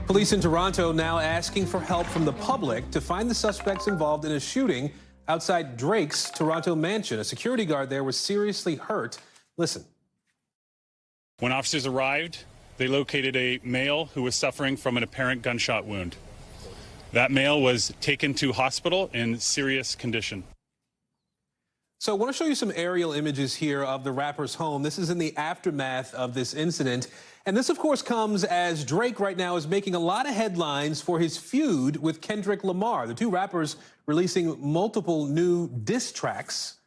Police in Toronto now asking for help from the public to find the suspects involved in a shooting outside Drake's Toronto mansion. A security guard there was seriously hurt. Listen. When officers arrived, they located a male who was suffering from an apparent gunshot wound. That male was taken to hospital in serious condition. So I want to show you some aerial images here of the rapper's home. This is in the aftermath of this incident. And this, of course, comes as Drake right now is making a lot of headlines for his feud with Kendrick Lamar. The two rappers releasing multiple new diss tracks,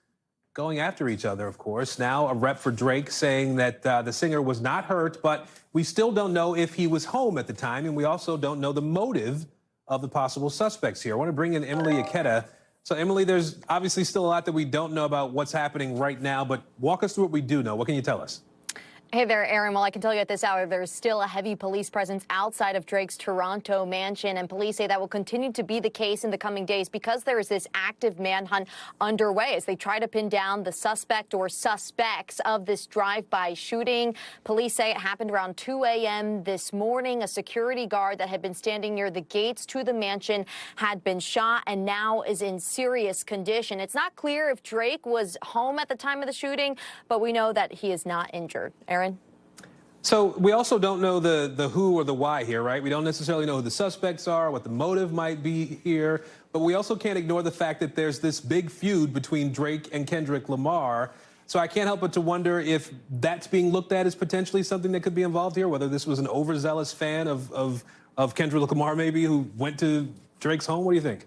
going after each other, of course. Now a rep for Drake saying that the singer was not hurt, but we still don't know if he was home at the time. And we also don't know the motive of the possible suspects here. I want to bring in Emily Ikeda. So, Emily, there's obviously still a lot that we don't know about what's happening right now, but walk us through what we do know. What can you tell us? Hey there, Aaron. Well, I can tell you at this hour, there's still a heavy police presence outside of Drake's Toronto mansion, and police say that will continue to be the case in the coming days because there is this active manhunt underway as they try to pin down the suspect or suspects of this drive-by shooting. Police say it happened around 2 a.m. this morning. A security guard that had been standing near the gates to the mansion had been shot and now is in serious condition. It's not clear if Drake was home at the time of the shooting, but we know that he is not injured. Aaron? So we also don't know the who or the why here, right? We don't necessarily know who the suspects are, what the motive might be here, but we also can't ignore the fact that there's this big feud between Drake and Kendrick Lamar. So I can't help but to wonder if that's being looked at as potentially something that could be involved here, whether this was an overzealous fan of Kendrick Lamar maybe who went to Drake's home. What do you think?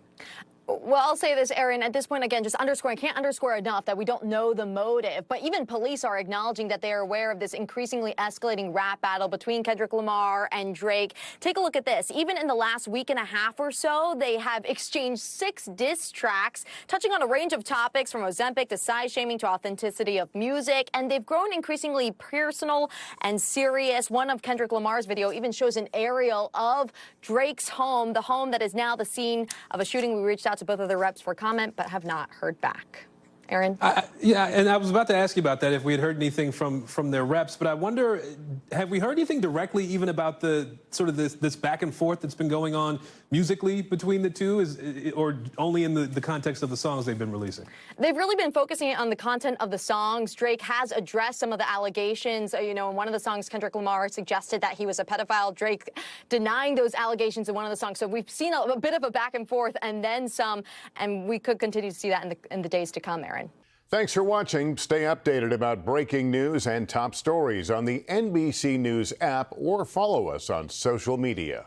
Well, I'll say this, Aaron, at this point, again, just underscoring, can't underscore enough that we don't know the motive, but even police are acknowledging that they are aware of this increasingly escalating rap battle between Kendrick Lamar and Drake. Take a look at this. Even in the last week and a half or so, they have exchanged 6 diss tracks, touching on a range of topics from Ozempic to size shaming to authenticity of music, and they've grown increasingly personal and serious. One of Kendrick Lamar's video even shows an aerial of Drake's home, the home that is now the scene of a shooting. We reached out to both of the reps for comment, but have not heard back. Aaron? Yeah, and I was about to ask you about that, if we had heard anything from their reps, but I wonder, have we heard anything directly even about the sort of this back and forth that's been going on musically between the two, or only in the context of the songs they've been releasing? They've really been focusing on the content of the songs. Drake has addressed some of the allegations. You know, in one of the songs, Kendrick Lamar suggested that he was a pedophile. Drake denying those allegations in one of the songs. So we've seen a bit of a back and forth and then some, and we could continue to see that in the days to come, Aaron. Thanks for watching. Stay updated about breaking news and top stories on the NBC News app or follow us on social media.